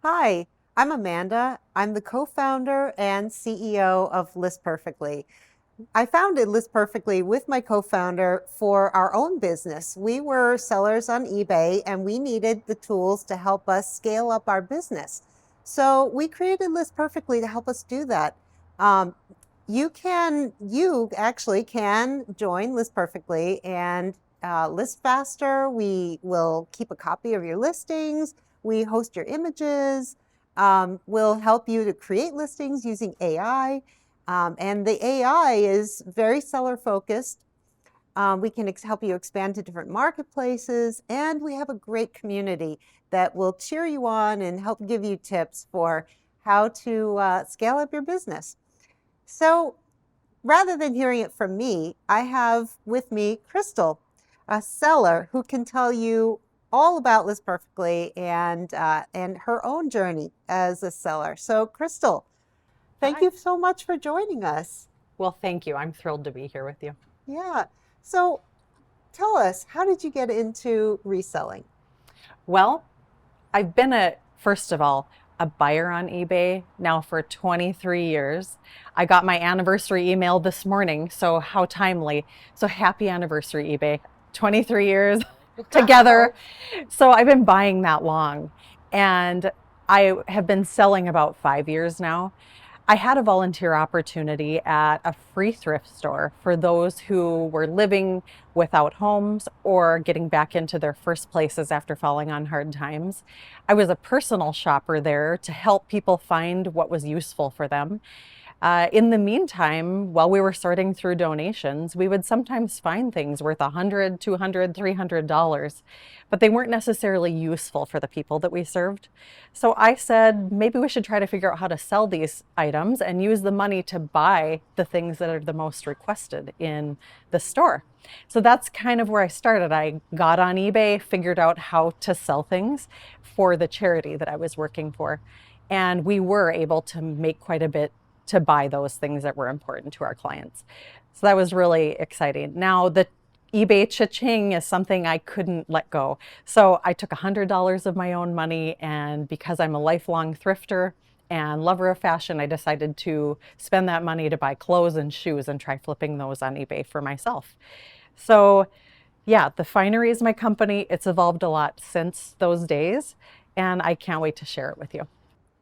Hi, I'm Amanda. I'm the co-founder and CEO of List Perfectly. I founded List Perfectly with my co-founder for our own business. We were sellers on eBay and we needed the tools to help us scale up our business. So we created List Perfectly to help us do that. Um, you actually can join List Perfectly and list faster. We will keep a copy of your listings. We host your images. We'll help you to create listings using AI. And the AI is very seller focused. We can help you expand to different marketplaces, and we have a great community that will cheer you on and help give you tips for how to scale up your business. So rather than hearing it from me, I have with me Crystal, a seller who can tell you all about List Perfectly and her own journey as a seller. So Crystal, thank Hi. you so much for joining us. Well, thank you. I'm thrilled to be here with you. Yeah. So tell us, how did you get into reselling? Well, I've been first of all, a buyer on eBay now for 23 years. I got my anniversary email this morning, so how timely. So happy anniversary, eBay. 23 years together. Wow. So I've been buying that long. And I have been selling about 5 years now. I had a volunteer opportunity at a free thrift store for those who were living without homes or getting back into their first places after falling on hard times. I was a personal shopper there to help people find what was useful for them. In the meantime, while we were sorting through donations, we would sometimes find things worth $100, $200, $300, but they weren't necessarily useful for the people that we served. So I said, maybe we should try to figure out how to sell these items and use the money to buy the things that are the most requested in the store. So that's kind of where I started. I got on eBay, figured out how to sell things for the charity that I was working for. And we were able to make quite a bit to buy those things that were important to our clients. So that was really exciting. Now, the eBay cha-ching is something I couldn't let go. So I took $100 of my own money, and because I'm a lifelong thrifter and lover of fashion, I decided to spend that money to buy clothes and shoes and try flipping those on eBay for myself. So yeah, The Finery is my company. It's evolved a lot since those days, and I can't wait to share it with you.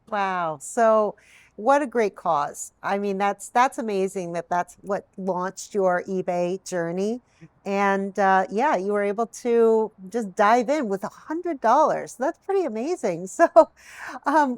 Wow. So what a great cause. I mean, that's amazing that that's what launched your eBay journey. And yeah, you were able to just dive in with $100. That's pretty amazing. So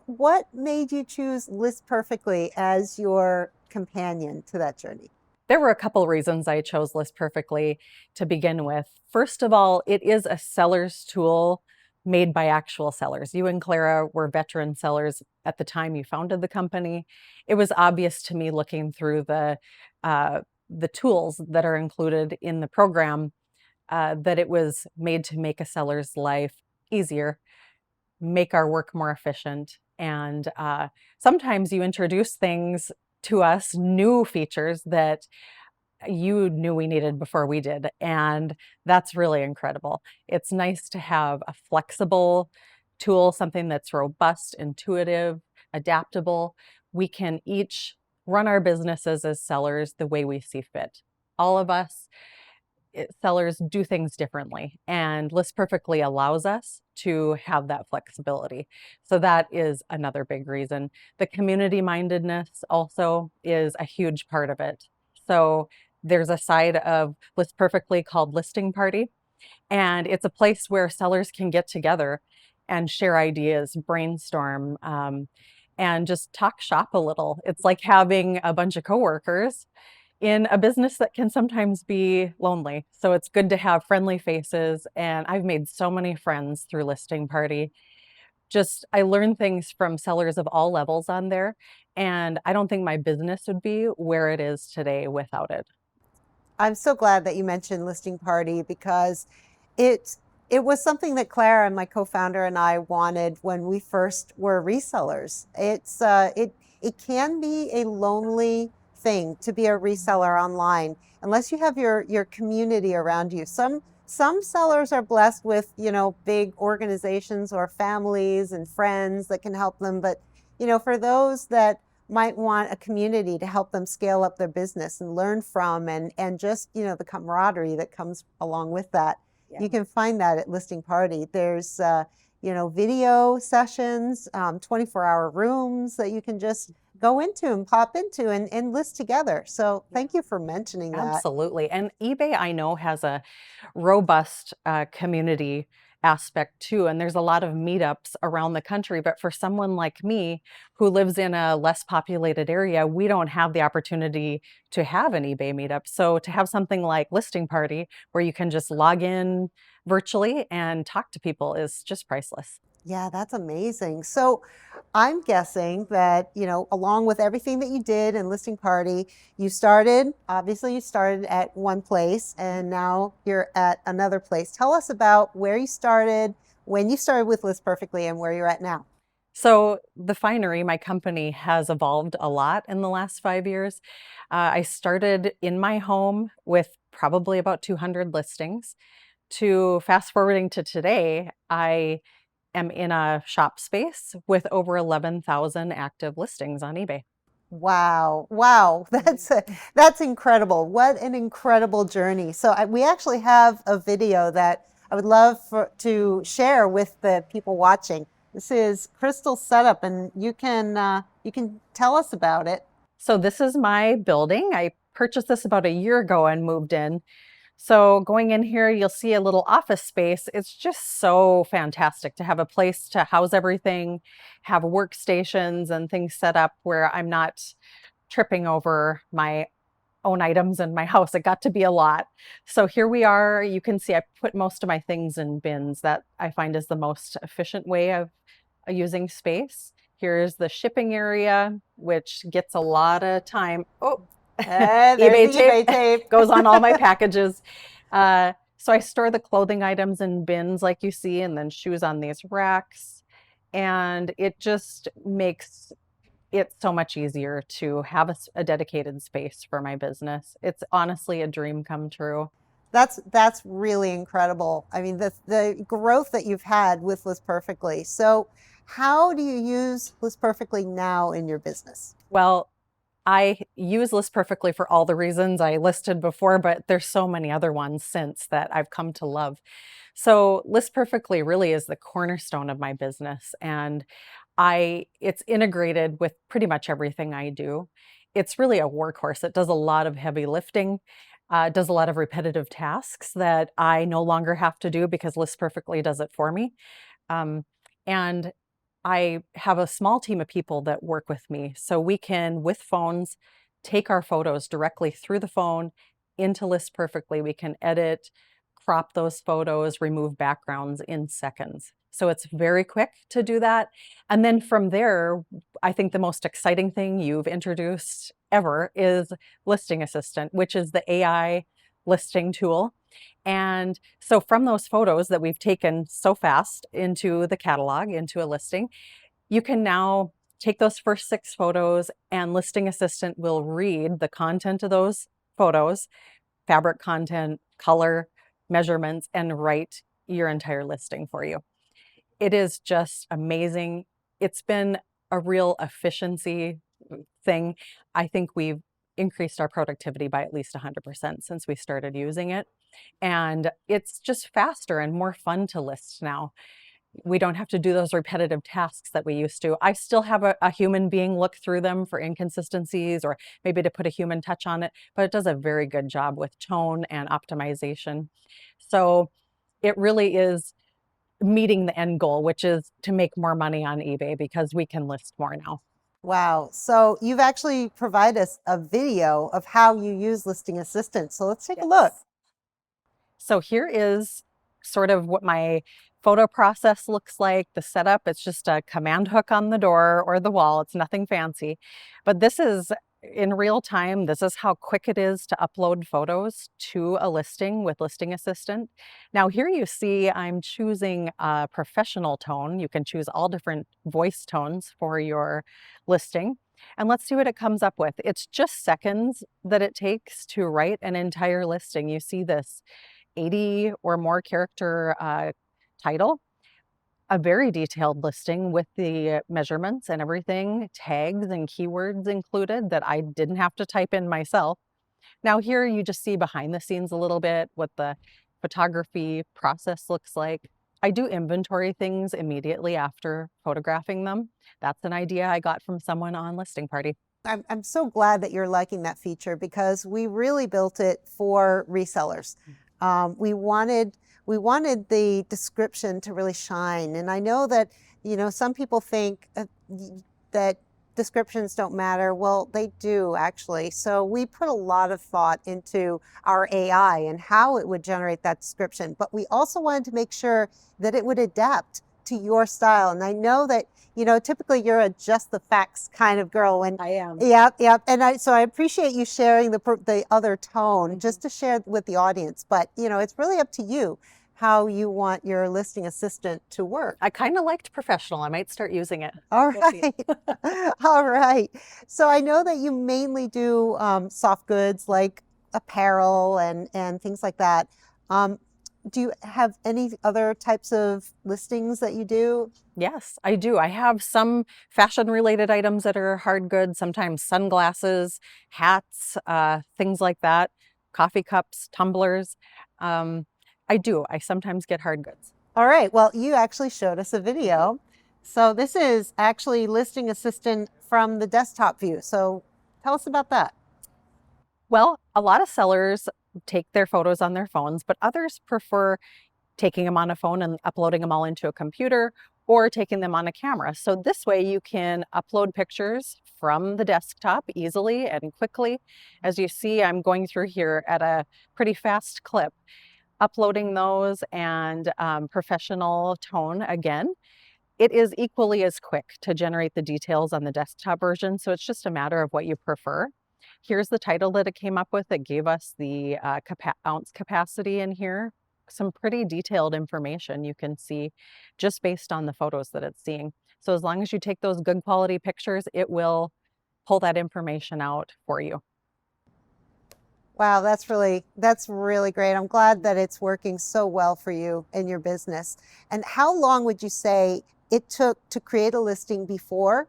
what made you choose List Perfectly as your companion to that journey? There were a couple reasons I chose List Perfectly to begin with. First of all, it is a seller's tool made by actual sellers. You and Clara were veteran sellers at the time you founded the company. It was obvious to me looking through uh, the tools that are included in the program that it was made to make a seller's life easier, make our work more efficient. And sometimes you introduce things to us, new features that you knew we needed before we did. And that's really incredible. It's nice to have a flexible tool, something that's robust, intuitive, adaptable. We can each run our businesses as sellers the way we see fit. All of us sellers do things differently, and List Perfectly allows us to have that flexibility. So that is another big reason. The community mindedness also is a huge part of it. So there's a side of List Perfectly called Listing Party, and it's a place where sellers can get together and share ideas, brainstorm, and just talk shop a little. It's like having a bunch of coworkers in a business that can sometimes be lonely. So it's good to have friendly faces. And I've made so many friends through Listing Party. Just, I learned things from sellers of all levels on there. And I don't think my business would be where it is today without it. I'm so glad that you mentioned Listing Party because it it was something that Clara and my co-founder and I wanted when we first were resellers. It can be a lonely thing to be a reseller online unless you have your community around you. Some sellers are blessed with, big organizations or families and friends that can help them. But, for those that might want a community to help them scale up their business and learn from and just, the camaraderie that comes along with that, you can find that at Listing Party. There's, video sessions, 24-hour rooms that you can just go into and pop into and list together. So thank you for mentioning that. Absolutely. And eBay, I know, has a robust community aspect too. And there's a lot of meetups around the country. But for someone like me who lives in a less populated area, we don't have the opportunity to have an eBay meetup. So to have something like Listing Party where you can just log in virtually and talk to people is just priceless. Yeah, that's amazing. So I'm guessing that, along with everything that you did in Listing Party, obviously you started at one place and now you're at another place. Tell us about where you started, when you started with List Perfectly, and where you're at now. So the Finery, my company, has evolved a lot in the last 5 years. I started in my home with probably about 200 listings. To fast forwarding to today, I am in a shop space with over 11,000 active listings on eBay. Wow. Wow. That's incredible. What an incredible journey. So we actually have a video that I would love to share with the people watching. This is Crystal's setup, and you can tell us about it. So this is my building. I purchased this about a year ago and moved in. So going in here, you'll see a little office space. It's just so fantastic to have a place to house everything, have workstations and things set up where I'm not tripping over my own items in my house. It got to be a lot. So here we are. You can see I put most of my things in bins. That I find is the most efficient way of using space. Here's the shipping area, which gets a lot of time. Oh, There's eBay the tape eBay tape. goes on all my packages. So I store the clothing items in bins like you see, and then shoes on these racks. And it just makes it so much easier to have a dedicated space for my business. It's honestly a dream come true. That's really incredible. I mean, the growth that you've had with List Perfectly. So, how do you use List Perfectly now in your business? Well, I use List Perfectly for all the reasons I listed before, but there's so many other ones since that I've come to love. So List Perfectly really is the cornerstone of my business, and it's integrated with pretty much everything I do. It's really a workhorse. It does a lot of heavy lifting, does a lot of repetitive tasks that I no longer have to do because List Perfectly does it for me. Um, and I have a small team of people that work with me. So we can, with phones, take our photos directly through the phone into List Perfectly. We can edit, crop those photos, remove backgrounds in seconds. So it's very quick to do that. And then from there, I think the most exciting thing you've introduced ever is Listing Assistant, which is the AI listing tool. And so from those photos that we've taken so fast into the catalog, into a listing, you can now take those first 6 photos and Listing Assistant will read the content of those photos, fabric content, color, measurements, and write your entire listing for you. It is just amazing. It's been a real efficiency thing. I think we've increased our productivity by at least 100% since we started using it. And it's just faster and more fun to list now. We don't have to do those repetitive tasks that we used to. I still have a human being look through them for inconsistencies or maybe to put a human touch on it, but it does a very good job with tone and optimization. So it really is meeting the end goal, which is to make more money on eBay because we can list more now. Wow. So you've actually provided us a video of how you use Listing Assistant. So let's take a look. So here is sort of what my photo process looks like, the setup. It's just a command hook on the door or the wall. It's nothing fancy. But this is in real time. This is how quick it is to upload photos to a listing with Listing Assistant. Now here you see I'm choosing a professional tone. You can choose all different voice tones for your listing. And let's see what it comes up with. It's just seconds that it takes to write an entire listing. You see this 80 or more character title, a very detailed listing with the measurements and everything, tags and keywords included that I didn't have to type in myself. Now here you just see behind the scenes a little bit what the photography process looks like. I do inventory things immediately after photographing them. That's an idea I got from someone on Listing Party. I'm so glad that you're liking that feature because we really built it for resellers. We wanted the description to really shine, and I know that some people think that descriptions don't matter. Well, they do actually. So we put a lot of thought into our AI and how it would generate that description, but we also wanted to make sure that it would adapt to your style. And I know that typically you're a just the facts kind of girl. And I am. Yep. And so I appreciate you sharing the other tone just to share with the audience. But it's really up to you how you want your listing assistant to work. I kind of liked professional. I might start using it. All right. All right. So I know that you mainly do soft goods like apparel and things like that. Do you have any other types of listings that you do? Yes, I do. I have some fashion related items that are hard goods, sometimes sunglasses, hats, things like that, coffee cups, tumblers. I do. I sometimes get hard goods. All right. Well, you actually showed us a video. So this is actually Listing Assistant from the desktop view. So tell us about that. Well, a lot of sellers take their photos on their phones, but others prefer taking them on a phone and uploading them all into a computer or taking them on a camera. So this way you can upload pictures from the desktop easily and quickly. As you see, I'm going through here at a pretty fast clip, uploading those and professional tone again. It is equally as quick to generate the details on the desktop version, so it's just a matter of what you prefer. Here's the title that it came up with. It gave us the ounce capacity in here. Some pretty detailed information you can see just based on the photos that it's seeing. So as long as you take those good quality pictures, it will pull that information out for you. Wow, that's really great. I'm glad that it's working so well for you and your business. And how long would you say it took to create a listing before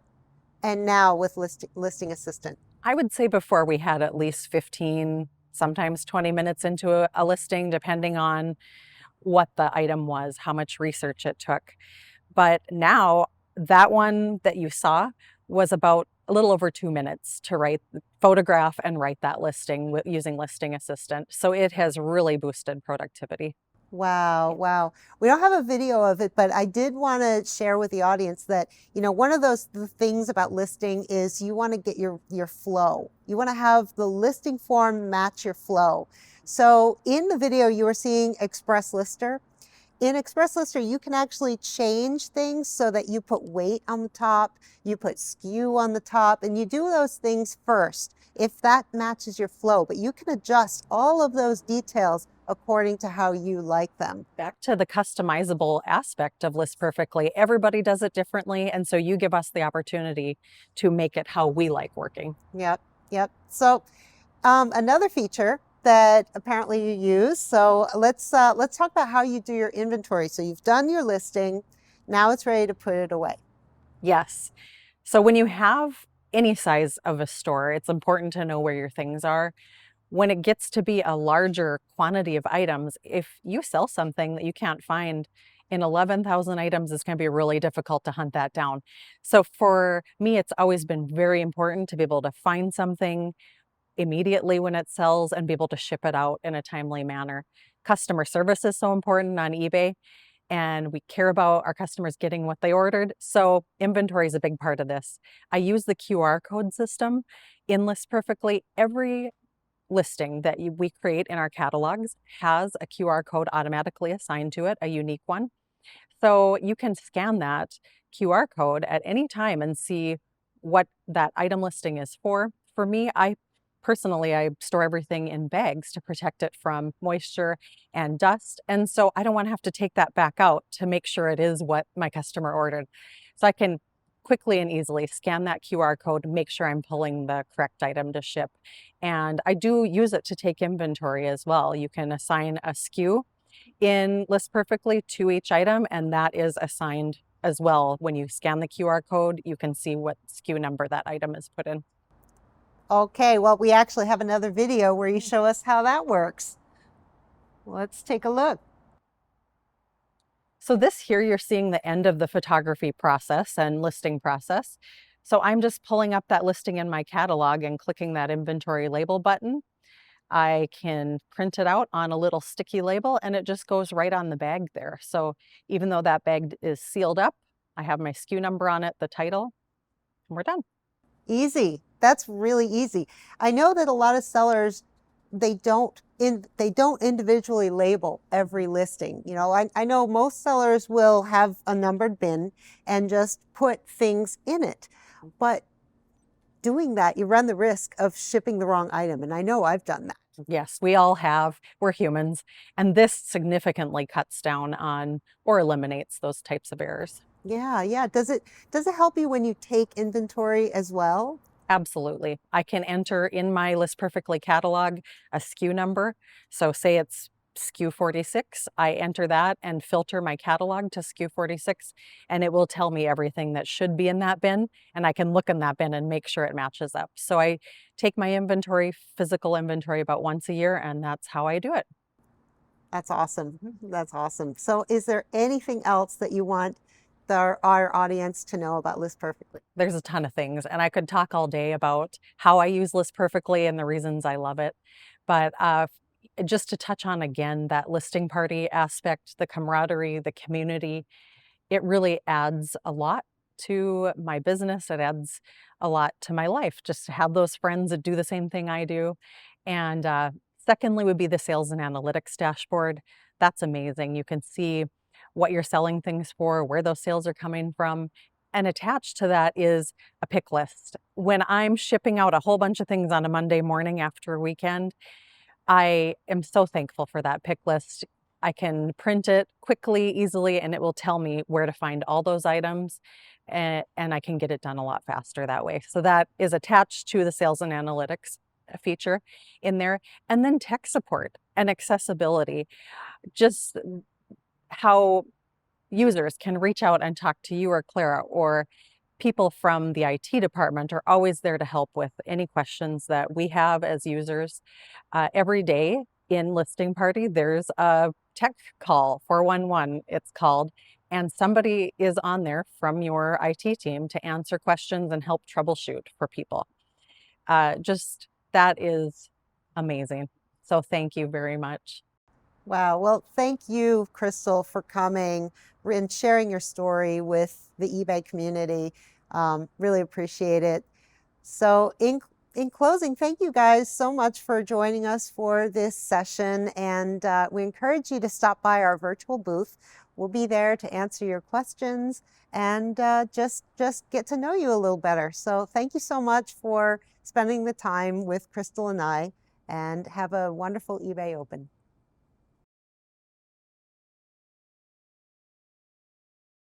and now with Listing Assistant? I would say before we had at least 15, sometimes 20 minutes into a listing, depending on what the item was, how much research it took. But now that one that you saw was about a little over 2 minutes to photograph and write that listing using Listing Assistant. So it has really boosted productivity. Wow, wow. We don't have a video of it, but I did want to share with the audience that, one of the things about listing is you want to get your flow. You want to have the listing form match your flow. So in the video, you were seeing Express Lister. In Express Lister, you can actually change things so that you put weight on the top, you put SKU on the top, and you do those things first if that matches your flow. But you can adjust all of those details according to how you like them. Back to the customizable aspect of List Perfectly. Everybody does it differently, and so you give us the opportunity to make it how we like working. Yep. So another feature that apparently you use. So let's talk about how you do your inventory. So you've done your listing, now it's ready to put it away. Yes. So when you have any size of a store, it's important to know where your things are. When it gets to be a larger quantity of items, if you sell something that you can't find in 11,000 items, it's going to be really difficult to hunt that down. So for me, it's always been very important to be able to find something immediately when it sells and be able to ship it out in a timely manner. Customer service is so important on eBay, and we care about our customers getting what they ordered. So inventory is a big part of this. I use the QR code system in List Perfectly. Every listing that we create in our catalogs has a QR code automatically assigned to it, a unique one. So you can scan that QR code at any time and see what that item listing is for. For me, I store everything in bags to protect it from moisture and dust. And so I don't want to have to take that back out to make sure it is what my customer ordered. So I can quickly and easily scan that QR code, make sure I'm pulling the correct item to ship. And I do use it to take inventory as well. You can assign a SKU in List Perfectly to each item, and that is assigned as well. When you scan the QR code, you can see what SKU number that item is put in. Okay, well, we actually have another video where you show us how that works. Let's take a look. So this here, you're seeing the end of the photography process and listing process. So I'm just pulling up that listing in my catalog and clicking that inventory label button. I can print it out on a little sticky label and it just goes right on the bag there. So even though that bag is sealed up, I have my SKU number on it, the title, and we're done. Easy. That's really easy. I know that a lot of sellers, they don't individually label every listing. You know, I know most sellers will have a numbered bin and just put things in it. But doing that, you run the risk of shipping the wrong item. And I know I've done that. Yes, we all have. We're humans. And this significantly cuts down on or eliminates those types of errors. Yeah, yeah. Does it help you when you take inventory as well? Absolutely. I can enter in my List Perfectly catalog a SKU number. So say it's SKU 46, I enter that and filter my catalog to SKU 46, and it will tell me everything that should be in that bin, and I can look in that bin and make sure it matches up. So I take my inventory, physical inventory, about once a year, and that's how I do it. That's awesome. That's awesome. So is there anything else that you want our audience to know about List Perfectly? There's a ton of things, and I could talk all day about how I use List Perfectly and the reasons I love it. But just to touch on again, that listing party aspect, the camaraderie, the community, it really adds a lot to my business. It adds a lot to my life, just to have those friends that do the same thing I do. And secondly would be the sales and analytics dashboard. That's amazing. You can see what you're selling things for, where those sales are coming from. And attached to that is a pick list. When I'm shipping out a whole bunch of things on a Monday morning after a weekend, I am so thankful for that pick list. I can print it quickly, easily, and it will tell me where to find all those items, and I can get it done a lot faster that way. So that is attached to the sales and analytics feature in there. And then tech support and accessibility, just how users can reach out and talk to you or Clara, or people from the IT department are always there to help with any questions that we have as users. Every day in Listing Party, there's a tech call, 411 it's called, and somebody is on there from your IT team to answer questions and help troubleshoot for people. Just that is amazing. So thank you very much. Wow. Well, thank you, Crystal, for coming and sharing your story with the eBay community. Really appreciate it. So in closing, thank you guys so much for joining us for this session. And we encourage you to stop by our virtual booth. We'll be there to answer your questions and just get to know you a little better. So thank you so much for spending the time with Crystal and I, and have a wonderful eBay Open.